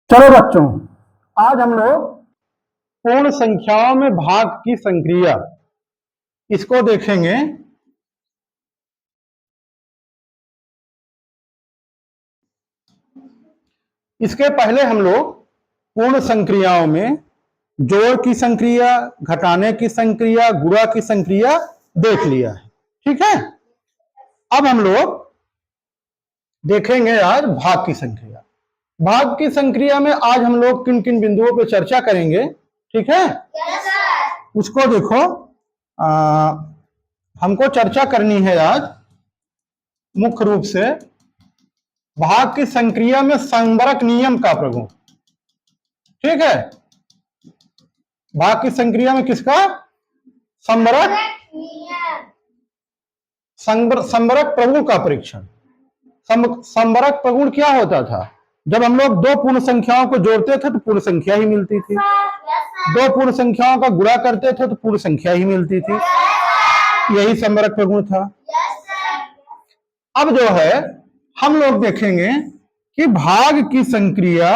चलो बच्चों, आज हम लोग पूर्ण संख्याओं में भाग की संक्रिया इसको देखेंगे। इसके पहले हम लोग पूर्ण संक्रियाओं में जोड़ की संक्रिया, घटाने की संक्रिया, गुणा की संक्रिया देख लिया है। ठीक है, अब हम लोग देखेंगे आज भाग की संक्रिया। भाग की संक्रिया में आज हम लोग किन किन बिंदुओं पर चर्चा करेंगे, ठीक है? उसको देखो, हमको चर्चा करनी है आज मुख्य रूप से भाग की संक्रिया में संबरक नियम का प्रगुण। ठीक है, भाग की संक्रिया में किसका? संबरक प्रगुण का परीक्षण। संबरक प्रगुण क्या होता था? जब हम लोग दो पूर्ण संख्याओं को जोड़ते थे तो पूर्ण संख्या ही मिलती थी, दो पूर्ण संख्याओं का गुणा करते थे तो पूर्ण संख्या ही मिलती थी। यही संबरक प्रगुण था। अब जो है हम लोग देखेंगे कि भाग की संक्रिया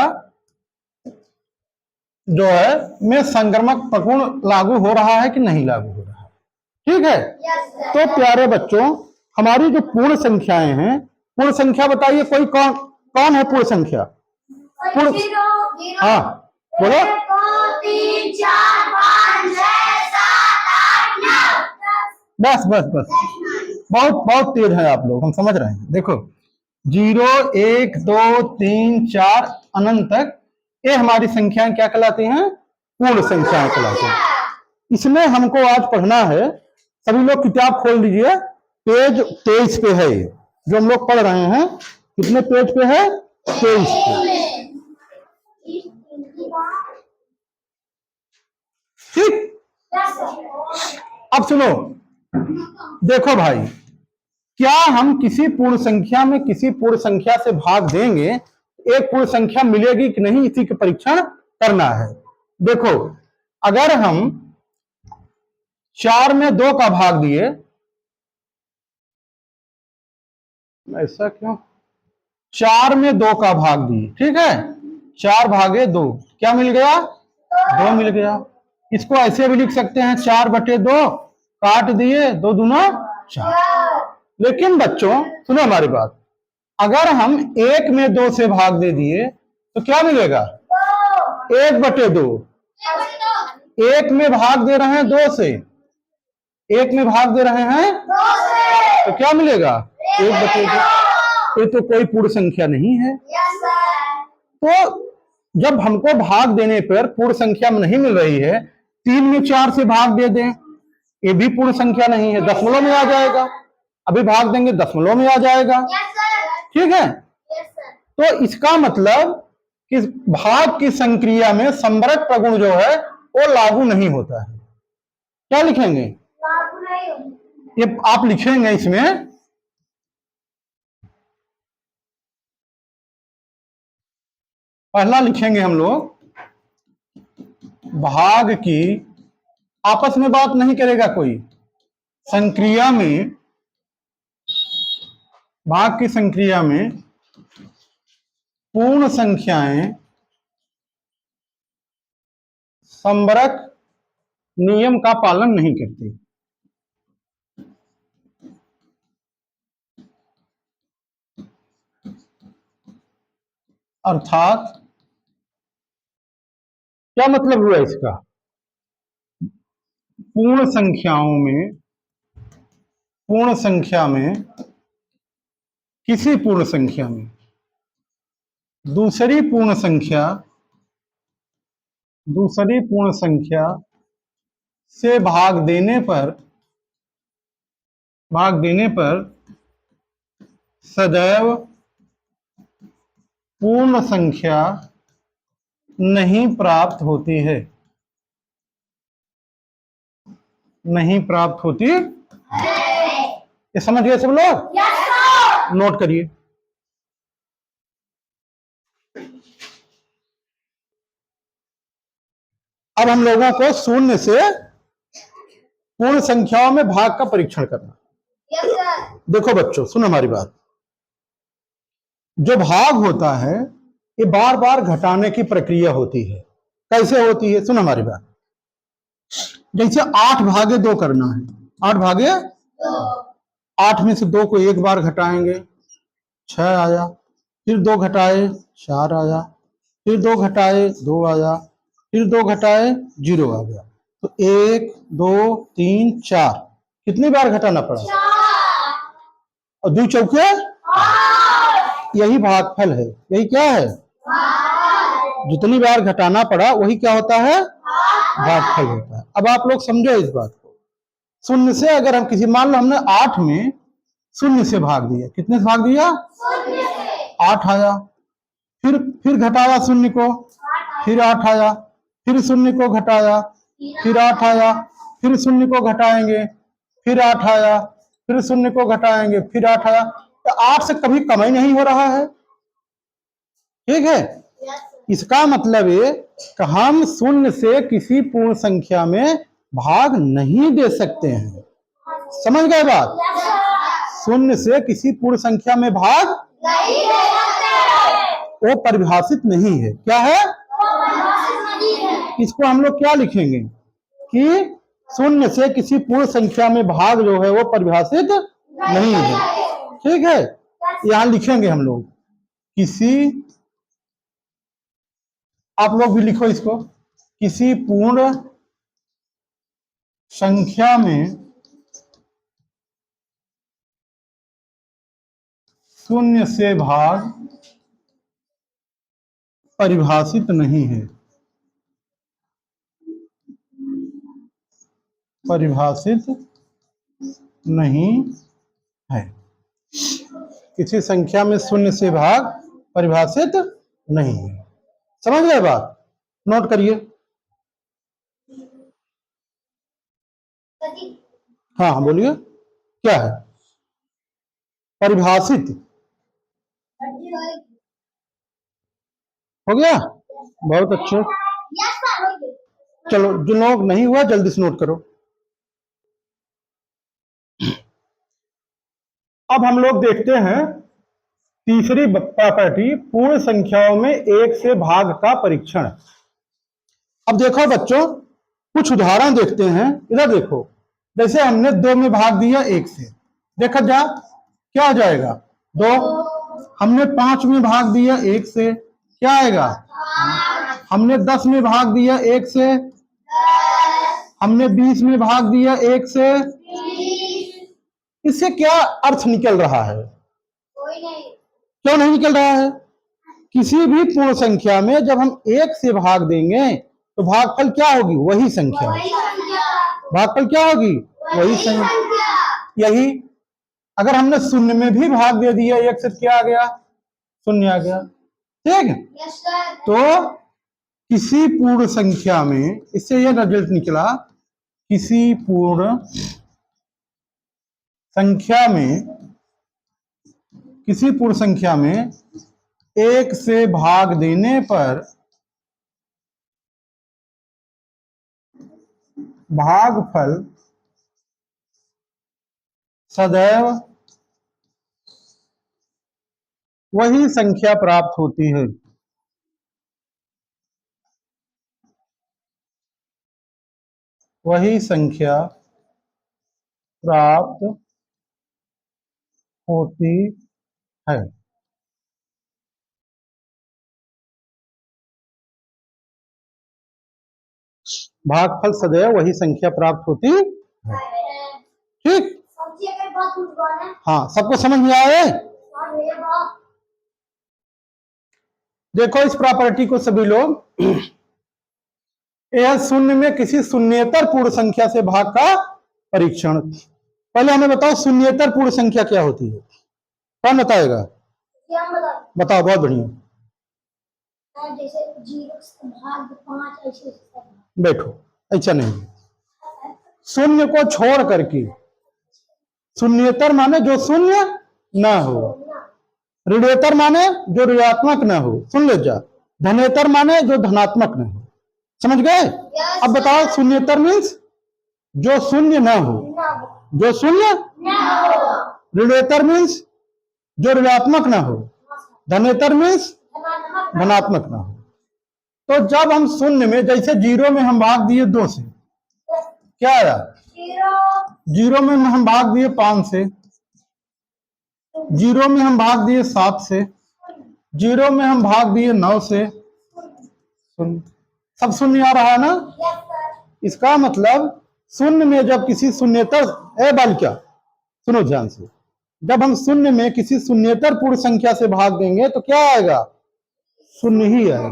जो है में संक्रमक प्रगुण लागू हो रहा है कि नहीं लागू हो रहा है। ठीक है, तो प्यारे बच्चों, हमारी जो पूर्ण संख्याएं हैं, पूर्ण संख्या बताइए, कोई कौन कौन है पूर्ण संख्या? पूर्ण, हाँ बोलो। 1 2 3 4 5 6 7 8 9। बस बस बस, बहुत बहुत तेज है आप लोग, हम समझ रहे हैं। देखो 0 1 2 3 4 अनंत तक, ये हमारी संख्याएं क्या कहलाती हैं? पूर्ण संख्याएं कहलाती हैं। इसमें हमको आज पढ़ना है, सभी लोग किताब खोल लीजिए, पेज 23 पे है ये जो हम लोग पढ़ रहे हैं। कितने पेज पे है? 23 पे। ठीक, अब सुनो, देखो भाई, क्या हम किसी पूर्ण संख्या में किसी पूर्ण संख्या से भाग देंगे, एक पूर्ण संख्या मिलेगी कि नहीं, इसी का परीक्षण करना है। देखो, अगर हम 4 में 2 का भाग दिए, ऐसा क्यों? 4 में 2 का भाग दिए, ठीक है, 4 भागे 2, क्या मिल गया? 2 मिल गया। इसको ऐसे भी लिख सकते हैं, 4/2 काट दिए, 2 दूना 4। लेकिन बच्चों सुनो हमारी बात, अगर हम 1 में 2 से भाग दे दिए तो क्या मिलेगा? 1/2। 1 में भाग दे रहे हैं 2 से, 1 में भाग दे रहे हैं तो क्या मिलेगा? 1/2। ये तो कोई पूर्ण संख्या नहीं है। तो जब हमको भाग देने पर पूर्ण संख्या में नहीं मिल रही है, 3 में 4 से भाग दे दें, ये भी पूर्ण संख्या नहीं है, दशमलव में आ जाएगा। अभी भाग देंगे दशमलव में आ जाएगा। ठीक है, तो इसका मतलब कि भाग की संक्रिया में संबरक प्रगुण जो है वो लागू नहीं होता है। क्या लिखेंगे? ये आप लिखेंगे इसमें, पहला लिखेंगे हम लोग, भाग की, आपस में बात नहीं करेगा कोई, संक्रिया में, भाग की संक्रिया में पूर्ण संख्याएं संबरक नियम का पालन नहीं करती। अर्थात क्या मतलब हुआ इसका? पूर्ण संख्याओं में, पूर्ण संख्या में, किसी पूर्ण संख्या में दूसरी पूर्ण संख्या, दूसरी पूर्ण संख्या से भाग देने पर, भाग देने पर सदैव पूर्ण संख्या नहीं प्राप्त होती है, नहीं प्राप्त होती। ये समझ गए सब लोग? नोट करिए। अब हम लोगों को शून्य से पूर्ण संख्याओं में भाग का परीक्षण करना। देखो बच्चों सुनो हमारी बात, जो भाग होता है ये बार बार घटाने की प्रक्रिया होती है। कैसे होती है, सुन हमारी बात। जैसे 8 भागे 2 करना है, 8 भागे 8 में से 2 को एक बार घटाएंगे 6 आया, फिर 2 घटाए 4 आया, फिर 2 घटाए 2 आया, फिर 2 घटाए 0 आ गया। तो 1 2 3 4 कितनी बार घटाना पड़ा? और 2 चौके, यही भागफल है। यही क्या है? जितनी बार घटाना पड़ा वही क्या होता है? भागफल होता है। अब आप लोग समझो इस बात को। शून्य से अगर हम किसी, मान लो हमने 8 में शून्य से भाग दिया, कितने से भाग दिया? 8 आया, फिर घटाया शून्य को, फिर 8 आया, फिर शून्य को घटाया, फिर 8 आया, फिर शून्य को घटाएंगे, फिर 8 आया, फिर शून्य को घटाएंगे, फिर 8 आया। तो 8 से कभी कम ही नहीं हो रहा है। ठीक है, इसका मतलब है कि हम शून्य से किसी पूर्ण संख्या में भाग नहीं दे सकते हैं। समझ गए बात? शून्य से किसी पूर्ण संख्या में भाग नहीं दे सकते। वो परिभाषित नहीं है। क्या है? इसको हम लोग क्या लिखेंगे कि शून्य से किसी पूर्ण संख्या में भाग जो है वो परिभाषित नहीं है। ठीक है, यहां लिखेंगे हम लोग किसी, आप लोग भी लिखो इसको, किसी पूर्ण संख्या में शून्य से भाग परिभाषित नहीं है। परिभाषित नहीं है। किसी संख्या में शून्य से भाग परिभाषित नहीं है। समझ गए बात? नोट करिए। हाँ हाँ बोलिए, क्या है परिभाषित? हो गया, बहुत अच्छे। चलो, जो लोग नहीं हुआ जल्दी से नोट करो। अब हम लोग देखते हैं तीसरी प्रॉपर्टी, पूर्ण संख्याओं में एक से भाग का परीक्षण। अब देखो बच्चों, कुछ उदाहरण देखते हैं। इधर देखो, जैसे हमने 2 में भाग दिया 1 से, देखा जा क्या हो जाएगा? 2। हमने 5 में भाग दिया 1 से, क्या आएगा? हमने 10 में भाग दिया 1 से, हमने 20 में भाग दिया 1 से। इससे क्या अर्थ निकल रहा है? क्यों नहीं निकल रहा है? किसी भी पूर्ण संख्या में जब हम 1 से भाग देंगे तो भागफल क्या होगी? वही संख्या। भागफल क्या होगी? वही संख्या। यही अगर हमने शून्य में भी भाग दे दिया 1 से, क्या आ गया? शून्य आ गया। ठीक है, तो किसी पूर्ण संख्या में, इससे यह रिजल्ट निकला, किसी पूर्ण संख्या में, किसी पूर्ण संख्या में 1 से भाग देने पर भागफल सदैव वही संख्या प्राप्त होती है। वही संख्या प्राप्त होती है। भागफल सदैव वही संख्या प्राप्त होती है। ठीक, हाँ, सबको समझ में आए? देखो इस प्रॉपर्टी को सभी लोग, यह शून्य में किसी शून्येतर पूर्ण संख्या से भाग का परीक्षण। पहले हमें बताओ शून्येतर पूर्ण संख्या क्या होती है? कौन बताएगा? बताओ, बहुत बढ़िया। जैसे 0 से भाग 5 ऐसे बैठो, ऐसा नहीं। शून्य को छोड़ करके, शून्येतर माने जो शून्य ना हो, ऋणेतर माने जो ऋणात्मक न हो। सुन ले जा, धनेतर माने जो धनात्मक न हो। समझ गए? अब बताओ शून्येतर मीन्स जो शून्य न हो, जो शून्य। ऋणेतर मीन्स जो ऋणात्मक न हो, धनेतर मीन्स धनात्मक ना हो। तो जब हम शून्य में, जैसे 0 में हम भाग दिए 2 से, क्या आया? 0 में हम भाग दिए 5 से, 0 में हम भाग दिए 7 से, 0 में हम भाग दिए 9 से, सब शून्य आ रहा है ना। इसका मतलब शून्य में जब किसी शून्येतर, ए बाल क्या, सुनो ध्यान से, जब हम शून्य में किसी शून्येतर पूर्ण संख्या से भाग देंगे तो क्या आएगा? शून्य ही आएगा।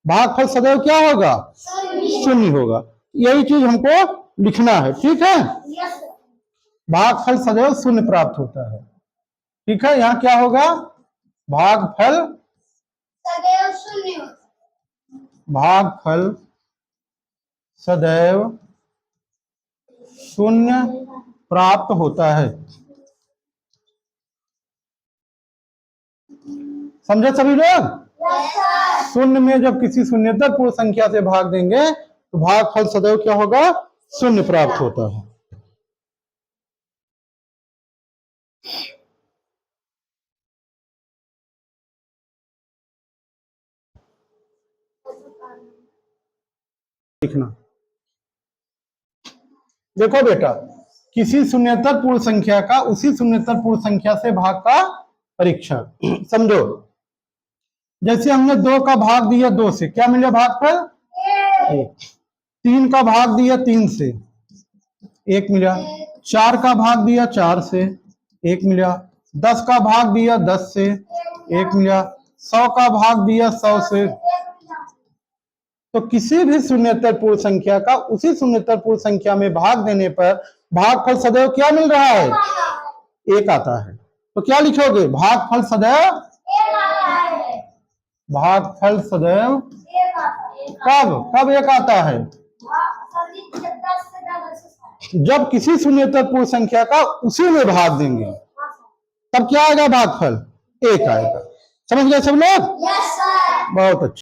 भागफल सदैव क्या होगा? शून्य होगा। यही चीज हमको लिखना है, ठीक है। भागफल सदैव शून्य प्राप्त होता है, ठीक है। यहाँ क्या होगा? भागफल सदैव शून्य होता है। भागफल सदैव शून्य प्राप्त होता है। समझे सभी लोग? शून्य में जब किसी शून्येतर पूर्ण संख्या से भाग देंगे तो भागफल सदैव क्या होगा? शून्य प्राप्त होता है। लिखना, देखो बेटा, किसी शून्येतर पूर्ण संख्या का उसी शून्येतर पूर्ण संख्या से भाग का परीक्षण। समझो, जैसे हमने 2 का भाग दिया 2 से, क्या मिला भागफल? 1। 3 का भाग दिया 3 से, 1 मिला। 4 का भाग दिया 4 से, 1 मिला। 10 का भाग दिया 10 से, 1 मिला। 100 का भाग दिया 100 से। तो किसी भी शून्येतर पूर्ण संख्या का उसी शून्येतर पूर्ण संख्या में भाग देने पर भागफल सदैव क्या मिल रहा है? 1 आता है। तो क्या लिखोगे? भागफल सदैव, भागफल सदैव कब 1 आता है? जब किसी शून्येतर पूर्ण संख्या का उसी में भाग देंगे तब क्या आएगा? भागफल 1 आएगा। समझ गए सब लोग? बहुत अच्छा।